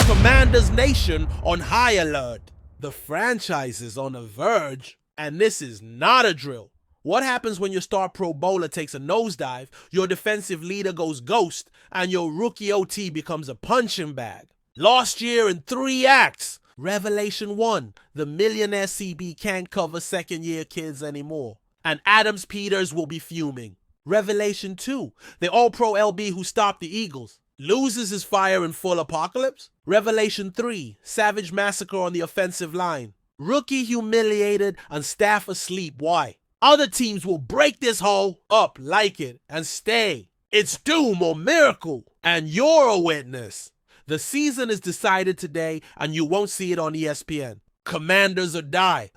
Commanders Nation on high alert. The franchise is on the verge, and this is not a drill. What happens when your star pro bowler takes a nosedive, your defensive leader goes ghost, and your rookie OT becomes a punching bag? Lost year in 3 acts. Revelation 1, the millionaire CB can't cover second-year kids anymore, and Adams Peters will be fuming. Revelation 2, the all-pro LB who stopped the Eagles loses his fire in full apocalypse. Revelation 3, savage massacre on the offensive line. Rookie humiliated and staff asleep. Why? Other teams will break this hole up, like it, and stay. It's doom or miracle, and you're a witness. The season is decided today, and you won't see it on ESPN. Commanders or die.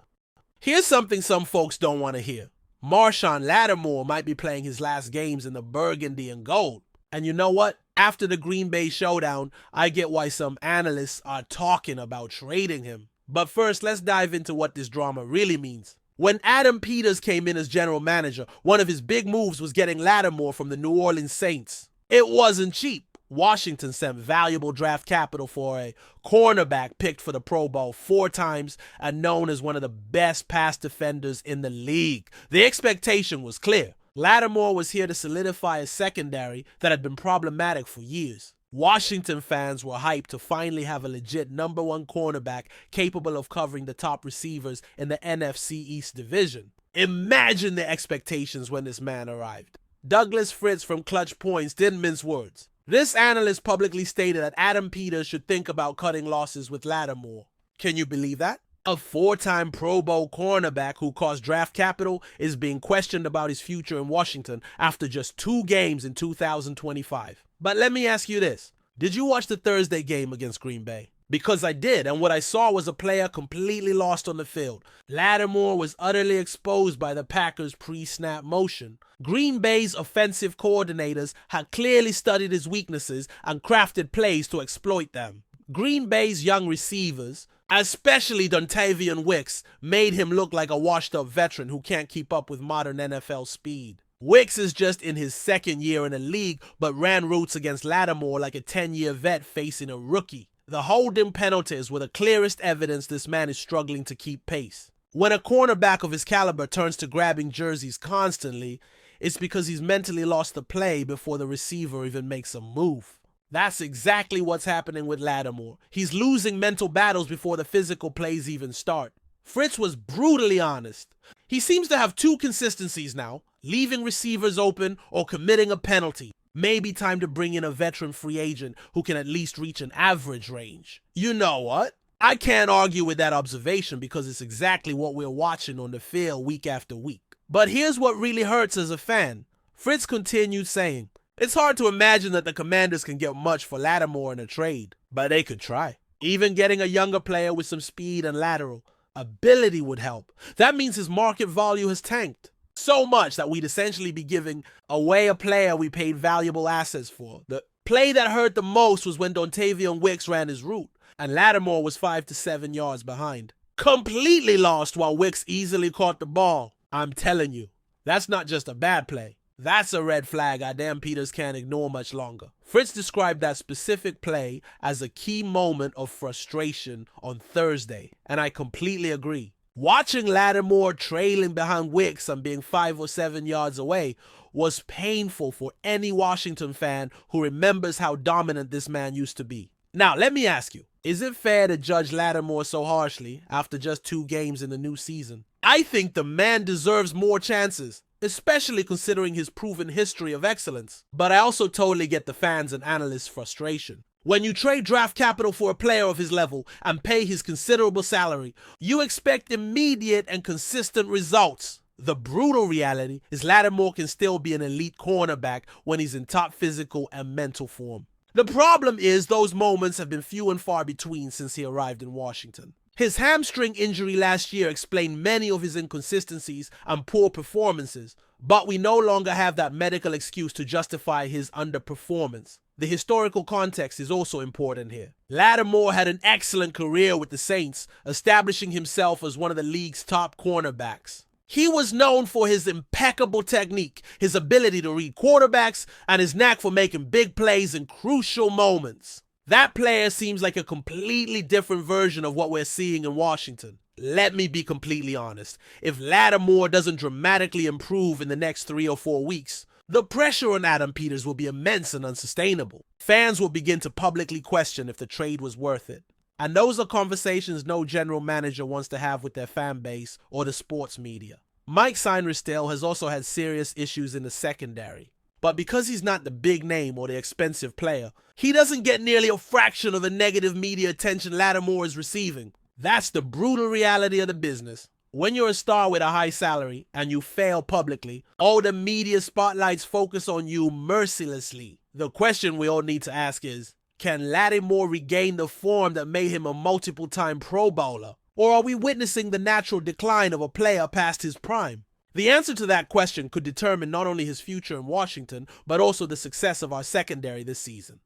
Here's something some folks don't want to hear. Marshon Lattimore might be playing his last games in the Burgundy and Gold. And you know what? After the Green Bay showdown, I get why some analysts are talking about trading him. But first, let's dive into what this drama really means. When Adam Peters came in as general manager, one of his big moves was getting Lattimore from the New Orleans Saints. It wasn't cheap. Washington sent valuable draft capital for a cornerback picked for the Pro Bowl 4 times and known as one of the best pass defenders in the league. The expectation was clear. Lattimore was here to solidify a secondary that had been problematic for years. Washington fans were hyped to finally have a legit #1 cornerback capable of covering the top receivers in the NFC East division. Imagine the expectations when this man arrived. Douglas Fritz from Clutch Points didn't mince words. This analyst publicly stated that Adam Peters should think about cutting losses with Lattimore. Can you believe that? A 4-time Pro Bowl cornerback who cost draft capital is being questioned about his future in Washington after just 2 games in 2025. But let me ask you this. Did you watch the Thursday game against Green Bay? Because I did, and what I saw was a player completely lost on the field. Lattimore was utterly exposed by the Packers' pre-snap motion. Green Bay's offensive coordinators had clearly studied his weaknesses and crafted plays to exploit them. Green Bay's young receivers, especially Dontavian Wicks, made him look like a washed-up veteran who can't keep up with modern NFL speed. Wicks is just in his 2nd year in the league, but ran routes against Lattimore like a 10-year vet facing a rookie. The holding penalties were the clearest evidence this man is struggling to keep pace. When a cornerback of his caliber turns to grabbing jerseys constantly, it's because he's mentally lost the play before the receiver even makes a move. That's exactly what's happening with Lattimore. He's losing mental battles before the physical plays even start. Fritz was brutally honest. He seems to have 2 consistencies now, leaving receivers open or committing a penalty. Maybe time to bring in a veteran free agent who can at least reach an average range. You know what? I can't argue with that observation because it's exactly what we're watching on the field week after week. But here's what really hurts as a fan. Fritz continued saying, "It's hard to imagine that the Commanders can get much for Lattimore in a trade, but they could try. Even getting a younger player with some speed and lateral ability would help. That means his market value has tanked so much that we'd essentially be giving away a player we paid valuable assets for." The play that hurt the most was when Dontavian Wicks ran his route, and Lattimore was 5 to 7 yards behind. Completely lost while Wicks easily caught the ball. I'm telling you, that's not just a bad play. That's a red flag Adam Peters can't ignore much longer. Fritz described that specific play as a key moment of frustration on Thursday, and I completely agree. Watching Lattimore trailing behind Wicks and being 5 or 7 yards away was painful for any Washington fan who remembers how dominant this man used to be. Now, let me ask you, is it fair to judge Lattimore so harshly after just 2 games in the new season? I think the man deserves more chances, especially considering his proven history of excellence. But I also totally get the fans' and analysts' frustration. When you trade draft capital for a player of his level and pay his considerable salary, you expect immediate and consistent results. The brutal reality is Lattimore can still be an elite cornerback when he's in top physical and mental form. The problem is those moments have been few and far between since he arrived in Washington. His hamstring injury last year explained many of his inconsistencies and poor performances, but we no longer have that medical excuse to justify his underperformance. The historical context is also important here. Lattimore had an excellent career with the Saints, establishing himself as one of the league's top cornerbacks. He was known for his impeccable technique, his ability to read quarterbacks, and his knack for making big plays in crucial moments. That player seems like a completely different version of what we're seeing in Washington. Let me be completely honest. If Lattimore doesn't dramatically improve in the next 3 or 4 weeks, the pressure on Adam Peters will be immense and unsustainable. Fans will begin to publicly question if the trade was worth it. And those are conversations no general manager wants to have with their fan base or the sports media. Mike Sainristil has also had serious issues in the secondary. But because he's not the big name or the expensive player, he doesn't get nearly a fraction of the negative media attention Lattimore is receiving. That's the brutal reality of the business. When you're a star with a high salary and you fail publicly, all the media spotlights focus on you mercilessly. The question we all need to ask is, can Lattimore regain the form that made him a multiple-time Pro Bowler? Or are we witnessing the natural decline of a player past his prime? The answer to that question could determine not only his future in Washington, but also the success of our secondary this season.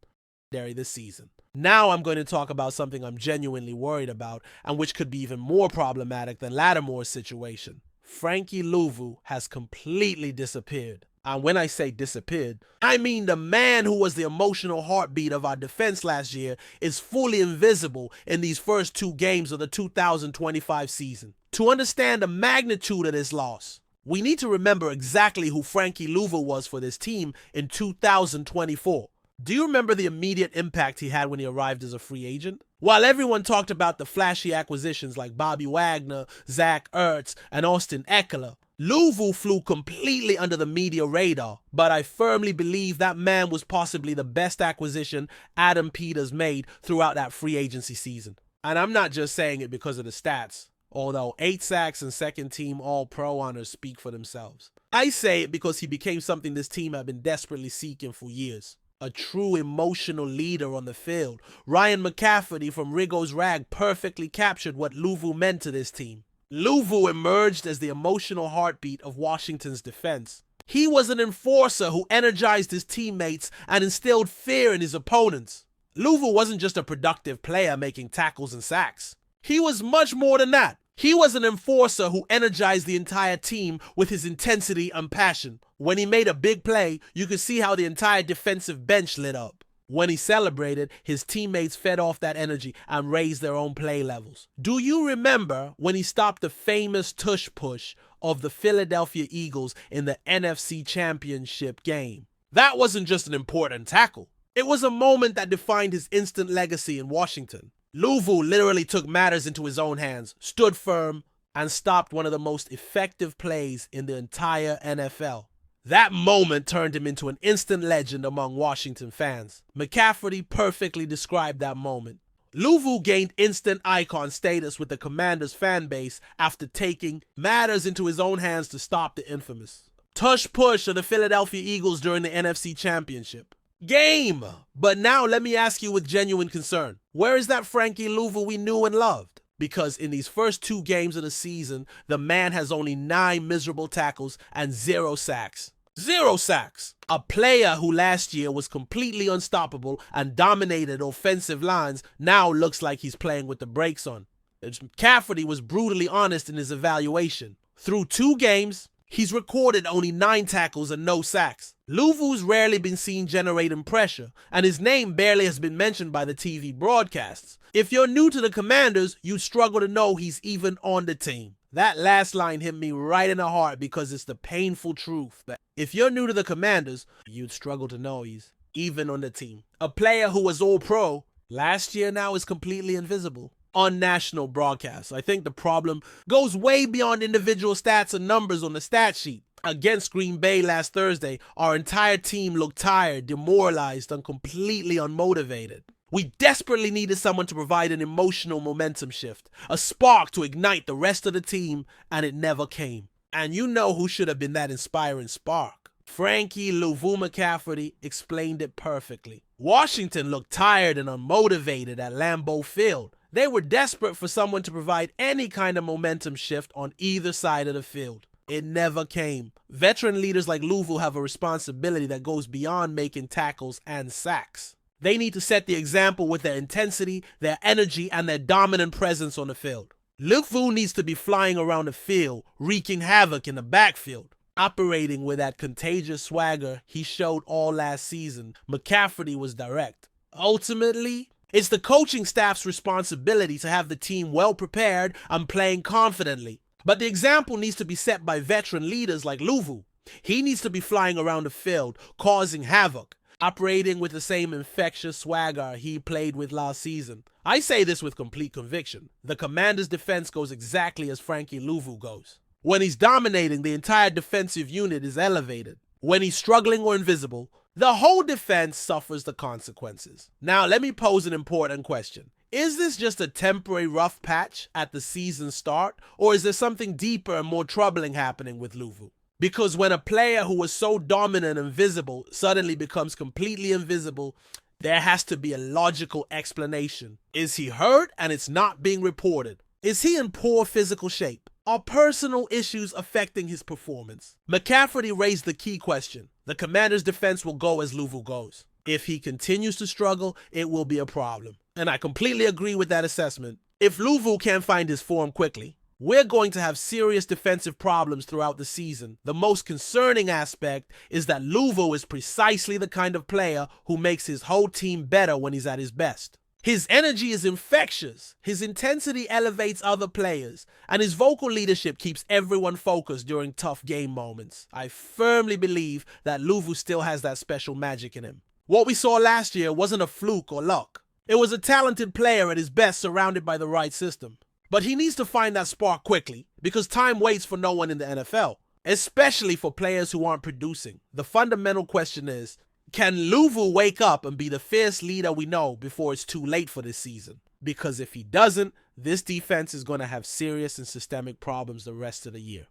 Now I'm going to talk about something I'm genuinely worried about, and which could be even more problematic than Lattimore's situation. Frankie Luvu has completely disappeared. And when I say disappeared, I mean the man who was the emotional heartbeat of our defense last year is fully invisible in these first 2 games of the 2025 season. To understand the magnitude of this loss, we need to remember exactly who Frankie Luvu was for this team in 2024. Do you remember the immediate impact he had when he arrived as a free agent? While everyone talked about the flashy acquisitions like Bobby Wagner, Zach Ertz, and Austin Eckler, Luvu flew completely under the media radar, but I firmly believe that man was possibly the best acquisition Adam Peters made throughout that free agency season. And I'm not just saying it because of the stats, although 8 sacks and second-team All-Pro honors speak for themselves. I say it because he became something this team had been desperately seeking for years. A true emotional leader on the field. Ryan McCafferty from Rigo's Rag perfectly captured what Luvu meant to this team. Luvu emerged as the emotional heartbeat of Washington's defense. He was an enforcer who energized his teammates and instilled fear in his opponents. Luvu wasn't just a productive player making tackles and sacks. He was much more than that. He was an enforcer who energized the entire team with his intensity and passion. When he made a big play, you could see how the entire defensive bench lit up. When he celebrated, his teammates fed off that energy and raised their own play levels. Do you remember when he stopped the famous tush push of the Philadelphia Eagles in the NFC Championship game? That wasn't just an important tackle. It was a moment that defined his instant legacy in Washington. Luvu literally took matters into his own hands, stood firm, and stopped one of the most effective plays in the entire NFL. That moment turned him into an instant legend among Washington fans. McCafferty perfectly described that moment. Luvu gained instant icon status with the Commanders fan base after taking matters into his own hands to stop the infamous tush push of the Philadelphia Eagles during the NFC Championship game. But now let me ask you with genuine concern, where is that Frankie Luvu we knew and loved? Because in these first 2 games of the season, the man has only 9 miserable tackles and 0 sacks. 0 sacks! A player who last year was completely unstoppable and dominated offensive lines now looks like he's playing with the brakes on. McCafferty was brutally honest in his evaluation. Through 2 games, he's recorded only 9 tackles and no sacks. Luvu's rarely been seen generating pressure, and his name barely has been mentioned by the TV broadcasts. If you're new to the Commanders, you'd struggle to know he's even on the team. That last line hit me right in the heart because it's the painful truth that if you're new to the Commanders, you'd struggle to know he's even on the team. A player who was All-Pro last year now is completely invisible on national broadcasts. I think the problem goes way beyond individual stats and numbers on the stat sheet. Against Green Bay last Thursday, our entire team looked tired, demoralized, and completely unmotivated. We desperately needed someone to provide an emotional momentum shift, a spark to ignite the rest of the team, and it never came. And you know who should have been that inspiring spark. Frankie Luvu McCafferty explained it perfectly. Washington looked tired and unmotivated at Lambeau Field. They were desperate for someone to provide any kind of momentum shift on either side of the field. It never came. Veteran leaders like Luvu have a responsibility that goes beyond making tackles and sacks. They need to set the example with their intensity, their energy, and their dominant presence on the field. Luvu needs to be flying around the field, wreaking havoc in the backfield. Operating with that contagious swagger he showed all last season, McCafferty was direct. Ultimately, It's the coaching staff's responsibility to have the team well prepared and playing confidently. But the example needs to be set by veteran leaders like Luvu. He needs to be flying around the field, causing havoc, operating with the same infectious swagger he played with last season. I say this with complete conviction. The Commanders' defense goes exactly as Frankie Luvu goes. When he's dominating, the entire defensive unit is elevated. When he's struggling or invisible, the whole defense suffers the consequences. Now, let me pose an important question. Is this just a temporary rough patch at the season start, or is there something deeper and more troubling happening with Luvu? Because when a player who was so dominant and visible suddenly becomes completely invisible, there has to be a logical explanation. Is he hurt and it's not being reported? Is he in poor physical shape? Are personal issues affecting his performance? McCafferty raised the key question. The Commanders' defense will go as Luvu goes. If he continues to struggle, it will be a problem. And I completely agree with that assessment. If Luvu can't find his form quickly, we're going to have serious defensive problems throughout the season. The most concerning aspect is that Luvu is precisely the kind of player who makes his whole team better when he's at his best. His energy is infectious, his intensity elevates other players, and his vocal leadership keeps everyone focused during tough game moments. I firmly believe that Luvu still has that special magic in him. What we saw last year wasn't a fluke or luck. It was a talented player at his best surrounded by the right system. But he needs to find that spark quickly, because time waits for no one in the NFL, especially for players who aren't producing. The fundamental question is, can Luvu wake up and be the fierce leader we know before it's too late for this season? Because if he doesn't, this defense is going to have serious and systemic problems the rest of the year.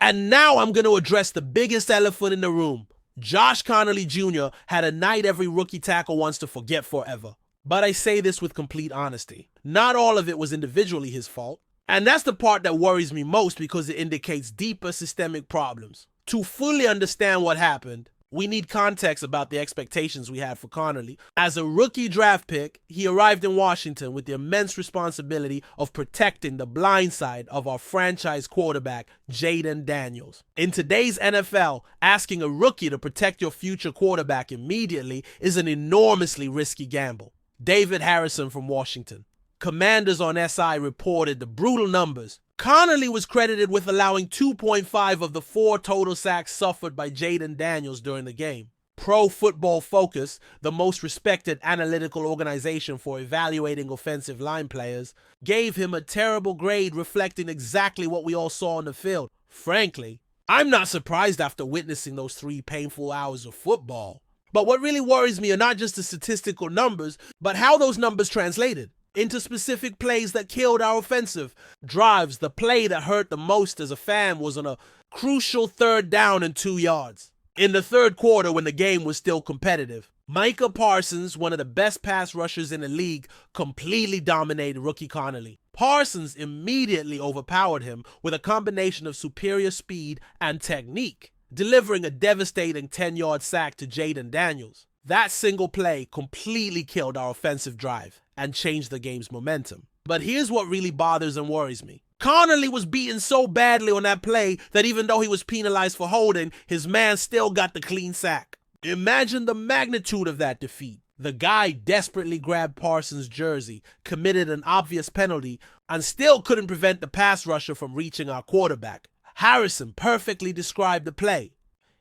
And now I'm going to address the biggest elephant in the room. Josh Conerly Jr. had a night every rookie tackle wants to forget forever. But I say this with complete honesty. Not all of it was individually his fault. And that's the part that worries me most because it indicates deeper systemic problems. To fully understand what happened, we need context about the expectations we had for Conerly. As a rookie draft pick, he arrived in Washington with the immense responsibility of protecting the blind side of our franchise quarterback, Jayden Daniels. In today's NFL, asking a rookie to protect your future quarterback immediately is an enormously risky gamble. David Harrison from Washington. Commanders on SI reported the brutal numbers. Conerly was credited with allowing 2.5 of the 4 total sacks suffered by Jayden Daniels during the game. Pro Football Focus, the most respected analytical organization for evaluating offensive line players, gave him a terrible grade reflecting exactly what we all saw on the field. Frankly, I'm not surprised after witnessing those 3 painful hours of football. But what really worries me are not just the statistical numbers, but how those numbers translated into specific plays that killed our offensive drives. The play that hurt the most as a fan was on a crucial 3rd down and 2 yards. In the 3rd quarter when the game was still competitive, Micah Parsons, one of the best pass rushers in the league, completely dominated rookie Conerly. Parsons immediately overpowered him with a combination of superior speed and technique, delivering a devastating 10-yard sack to Jayden Daniels. That single play completely killed our offensive drive and changed the game's momentum. But here's what really bothers and worries me. Conerly was beaten so badly on that play that even though he was penalized for holding, his man still got the clean sack. Imagine the magnitude of that defeat. The guy desperately grabbed Parsons' jersey, committed an obvious penalty, and still couldn't prevent the pass rusher from reaching our quarterback. Harrison perfectly described the play.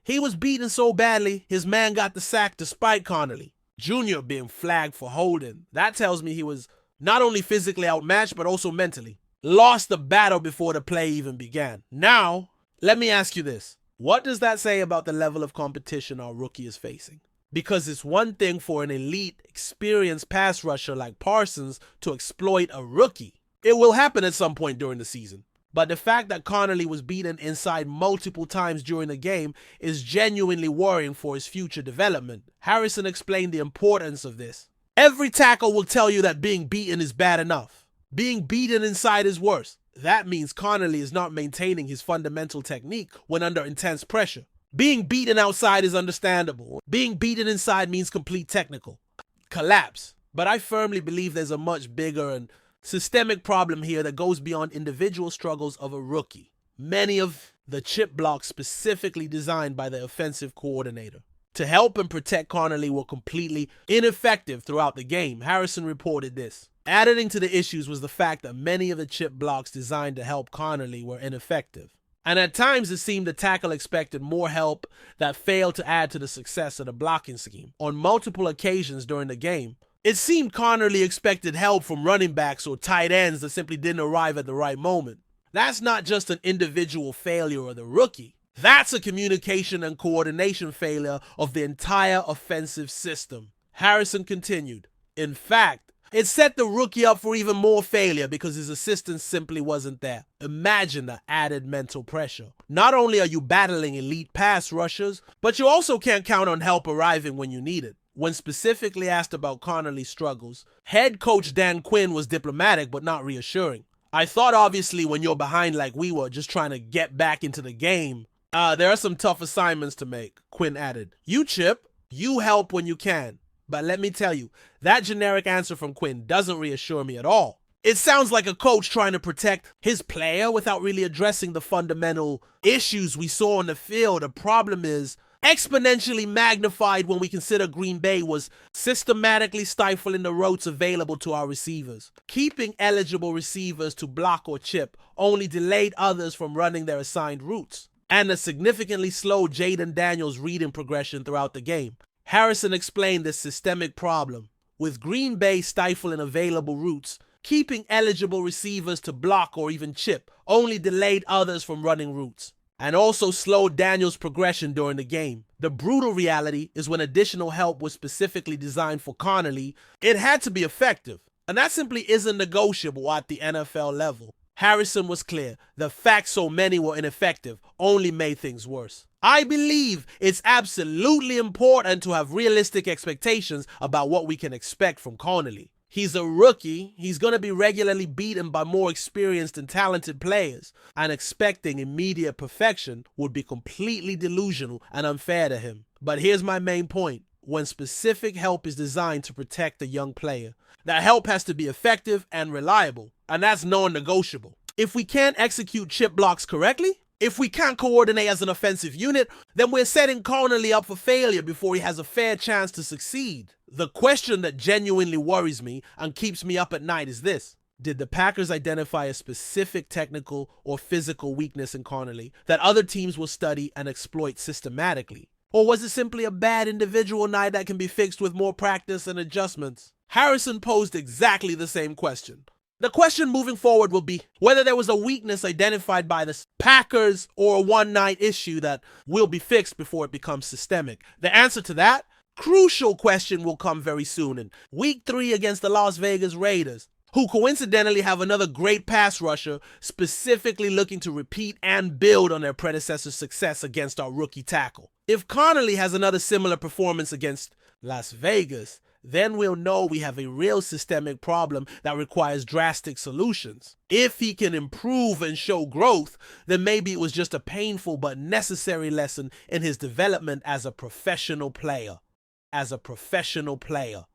He was beaten so badly, his man got the sack despite Conerly Jr. being flagged for holding. That tells me he was not only physically outmatched, but also mentally. Lost the battle before the play even began. Now, let me ask you this. What does that say about the level of competition our rookie is facing? Because it's one thing for an elite, experienced pass rusher like Parsons to exploit a rookie. It will happen at some point during the season. But the fact that Conerly was beaten inside multiple times during the game is genuinely worrying for his future development. Harrison explained the importance of this. Every tackle will tell you that being beaten is bad enough. Being beaten inside is worse. That means Conerly is not maintaining his fundamental technique when under intense pressure. Being beaten outside is understandable. Being beaten inside means complete technical collapse. But I firmly believe there's a much bigger and systemic problem here that goes beyond individual struggles of a rookie. Many of the chip blocks specifically designed by the offensive coordinator. to help and protect Conerly were completely ineffective throughout the game. Harrison reported this. Adding to the issues was the fact that many of the chip blocks designed to help Conerly were ineffective. And at times it seemed the tackle expected more help that failed to add to the success of the blocking scheme. On multiple occasions during the game, it seemed Conerly expected help from running backs or tight ends that simply didn't arrive at the right moment. That's not just an individual failure of the rookie. That's a communication and coordination failure of the entire offensive system. Harrison continued. In fact, it set the rookie up for even more failure because his assistance simply wasn't there. Imagine the added mental pressure. Not only are you battling elite pass rushers, but you also can't count on help arriving when you need it. When specifically asked about Conerly's struggles, head coach Dan Quinn was diplomatic but not reassuring. I thought obviously when you're behind like we were, just trying to get back into the game, there are some tough assignments to make, Quinn added. You chip, you help when you can. But let me tell you, that generic answer from Quinn doesn't reassure me at all. It sounds like a coach trying to protect his player without really addressing the fundamental issues we saw on the field. The problem is exponentially magnified when we consider Green Bay was systematically stifling the routes available to our receivers. Keeping eligible receivers to block or chip only delayed others from running their assigned routes, and a significantly slowed Jaden Daniels' reading progression throughout the game. Harrison explained this systemic problem. With Green Bay stifling available routes, keeping eligible receivers to block or even chip only delayed others from running routes, and also slowed Daniels' progression during the game. The brutal reality is when additional help was specifically designed for Conerly, it had to be effective, and that simply isn't negotiable at the NFL level. Harrison was clear. The fact so many were ineffective only made things worse. I believe it's absolutely important to have realistic expectations about what we can expect from Conerly. He's a rookie, he's going to be regularly beaten by more experienced and talented players, and expecting immediate perfection would be completely delusional and unfair to him. But here's my main point. When specific help is designed to protect a young player, that help has to be effective and reliable, and that's non-negotiable. If we can't execute chip blocks correctly, if we can't coordinate as an offensive unit, then we're setting Conerly up for failure before he has a fair chance to succeed. The question that genuinely worries me and keeps me up at night is this. Did the Packers identify a specific technical or physical weakness in Conerly that other teams will study and exploit systematically? Or was it simply a bad individual night that can be fixed with more practice and adjustments? Harrison posed exactly the same question. The question moving forward will be whether there was a weakness identified by the Packers or a one-night issue that will be fixed before it becomes systemic. The answer to that crucial question will come very soon in Week 3 against the Las Vegas Raiders, who coincidentally have another great pass rusher specifically looking to repeat and build on their predecessor's success against our rookie tackle. If Conerly has another similar performance against Las Vegas, then we'll know we have a real systemic problem that requires drastic solutions. If he can improve and show growth, then maybe it was just a painful but necessary lesson in his development as a professional player.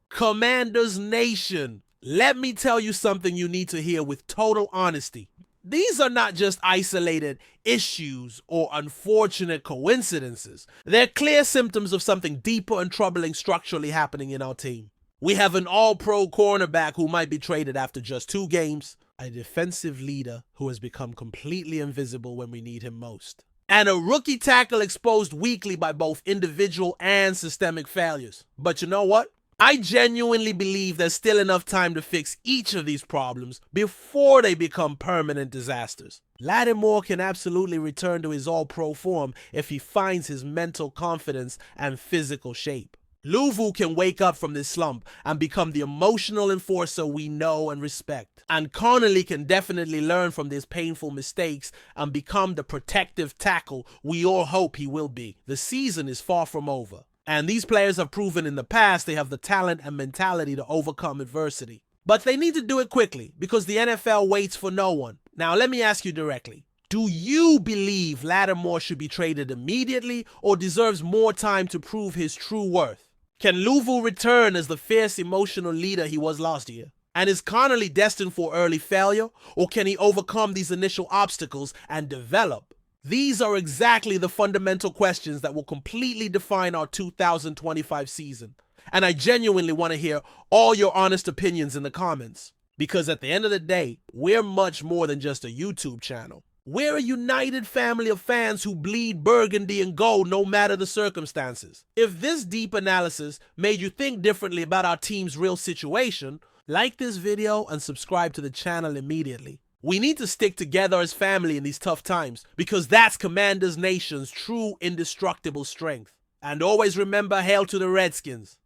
Commanders Nation, let me tell you something you need to hear with total honesty. These are not just isolated issues or unfortunate coincidences. They're clear symptoms of something deeper and troubling structurally happening in our team. We have an all-pro cornerback who might be traded after just 2 games, a defensive leader who has become completely invisible when we need him most, and a rookie tackle exposed weekly by both individual and systemic failures. But you know what? I genuinely believe there's still enough time to fix each of these problems before they become permanent disasters. Lattimore can absolutely return to his all-pro form if he finds his mental confidence and physical shape. Luvu can wake up from this slump and become the emotional enforcer we know and respect. And Conerly can definitely learn from these painful mistakes and become the protective tackle we all hope he will be. The season is far from over. And these players have proven in the past they have the talent and mentality to overcome adversity. But they need to do it quickly because the NFL waits for no one. Now let me ask you directly. Do you believe Lattimore should be traded immediately or deserves more time to prove his true worth? Can Luvu return as the fierce emotional leader he was last year? And is Conerly destined for early failure, or can he overcome these initial obstacles and develop? These are exactly the fundamental questions that will completely define our 2025 season. And I genuinely want to hear all your honest opinions in the comments. Because at the end of the day, we're much more than just a YouTube channel. We're a united family of fans who bleed burgundy and gold no matter the circumstances. If this deep analysis made you think differently about our team's real situation, like this video and subscribe to the channel immediately. We need to stick together as family in these tough times because that's Commanders Nation's true indestructible strength. And always remember, hail to the Redskins.